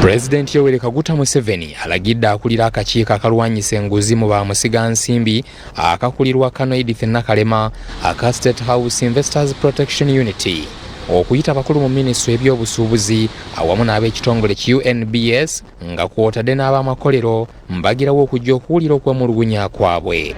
President Yoweri Kaguta Museveni alagidde akulira akakiiko akalwanyisa enguzi mu bamusigansimbi akakulirwa Kano Edith Nakalema aka State House Investors Protection Unity okuyita abakulu mu minisitule y'ebyobusuubuzi awamu n'ab'ekitongole UNBS nga kw'otadde n'ab'amakolero mbagirawo okujja okuwulira okwemulugunya kwabwe.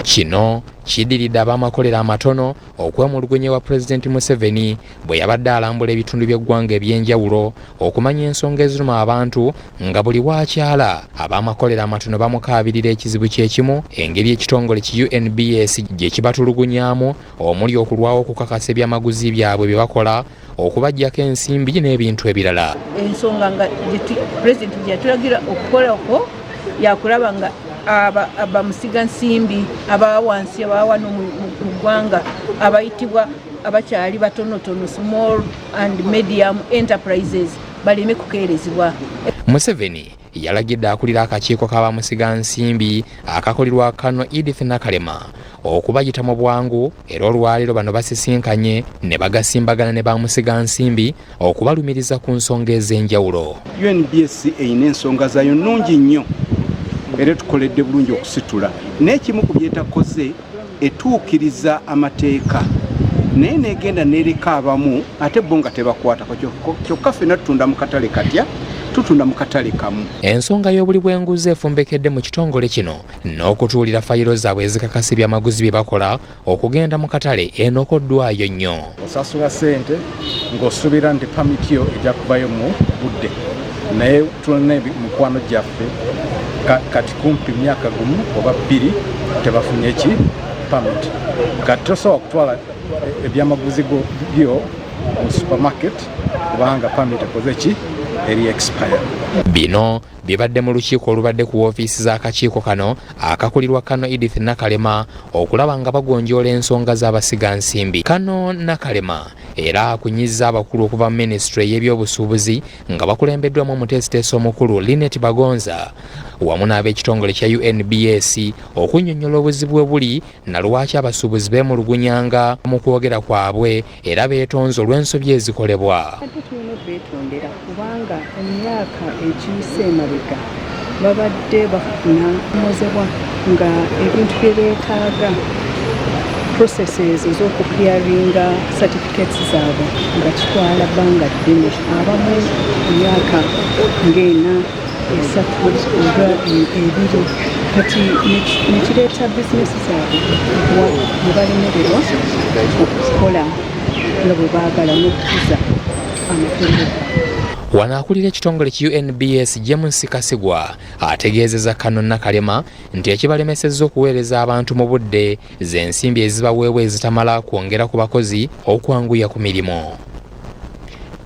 Kino kidiridde ab'amakolero amatono okwemulugunya wa President Museveni bwe yabadde alambula ebitundu by'eggwanga eby'enjawulo okumanya ensonga eziruma abantu nga buli waakyala ab'amakolero amatono bamukaabirira ekizibu kyekimu engeri ekitongole UNBS gye kibatulugunyaamu omuli okulwawo okukakasa ebyamaguzi byabwe bye bakola okubaggyako ensimbi n'ebintu ebirala. Ensonga nga President gy'atulagira okukolako yakulaba nga abamusigansimbi abawansi abawano mu ggwanga abayitibwa abakyali batonotono small and medium enterprises baleme kukeerezebwa. Museveni yalagidde akulira akakiiko k'abamusigansimbi akakolirwa Kano Edith Nakalema okubayita mu bwangu era olwaleero bano basisinkanye ne bagasimbagana ne bamusigansimbi okubalumiriza ku nsonga ez'enjawulo. UNBS eyina ensonga zayo nnungi nnyo era tukoledde bulungi okusitula n'ekimu ku byetakoze etuukiriza amateeka naye negenda nereka abamu ate bo nga tebakwatako kyokka ffenna tutunda mu katale katya tutunda mu katale kamu. Ensonga y'obuli bw'enguzi efumbekedde mu kitongole kino n'okutuulira fayiro zaabwe ezikakasa ebyamaguzi bye bakola okugenda mu katale enokoddwayo nnyo. Osasula ssente ng'osuubira nti pamiti yo ejja kubayo mu budde naye tulina mikwano gyaffe kati kumpi myaka gumu oba bbiri tebafunye ki pamiti kati tosobola kutwala ebyamaguzi byo mu supermarket kubanga pamiti ekoze ki eri expire. Bino bibadde mu lukiiko olubadde ku woofiisi z'akakiiko kano akakulirwa Kano Edith Nakalema okulaba nga bagonjoola ensonga z'abasigansimbi. Kano Nakalema era akunyizza abakulu okuva mu minisitule y'ebyobusuubuzi nga bakulembeddwamu omuteesiteesi omukulu Linet Bagonza wamu n'ab'ekitongole kya UNBS okunnyonnyola obuzibu bwe buli na lwaki abasuubuzi beemulugunyanga mu kwogera kwabwe era beetonze olw'ensobi ezikolebwa. Betondera kubanga emyaka egiyise emabega babadde bafuna omozebwa nga ebintu bye beetaaga processes ez'okukliyaringa certificates zaabwe nga kitwala bbanga ddene abamu emyaka ng'ena esatu oba ebiri kati nekireeta bizinesi zaabwe okuwa ne balemererwa okukola nga bwe baagala n'okukuza amateeka. Wano akulira ekitongole UNBS James Kasigwa ategeezeza Kano Nakalema nti ekibalemesezza okuweereza abantu mu budde z'ensimbi ezibaweebwa ezitamala kwongera ku bakozi okwanguya ku mirimu.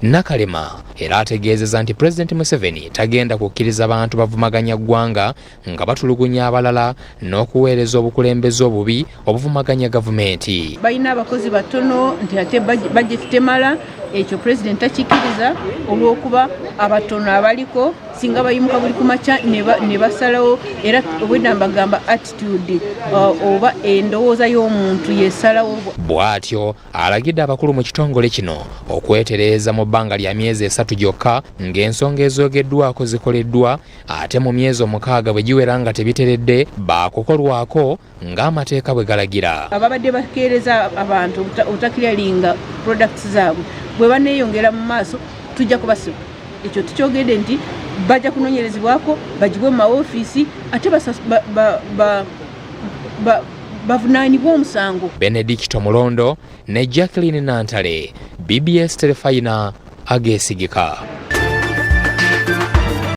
Nakalema era ategeezeza nti President Museveni tagenda kukkiriza abantu bavumaganya ggwanga nga batulugunya abalala n'okuweereza obukulembeze obubi obuvumaganya gavumenti. Balina abakozi batono nti ate budget temala ekyo President takikkiriza olw'okuba abatono abaliko singa bayimuka buli kumakya ne basalawo era obwedda mbagamba attitude oba endowooza y'omuntu yesalawo. Bw'atyo alagidde abakulu mu kitongole kino okwetereeza mu bbanga lya myezi 3 gyokka ng'ensonga ezoogeddwako zikoleddwa ate mu myezi 6 bwe giwera nga tebiteredde baakukolwako ng'amateeka bwe galagira. Ababadde bakeereza abantu otakiryalinga products zaabwe bwe baneeyongera mu maaso tujja kubasiba. Ekyo tukyogedde nti bajja kunoonyerezebwako bagibwe mu mawofiisi ate bavunaanibwa omusango. Benedicto Mulondo ne Jacqueline Nantale, BBS Telefayina ageesigika.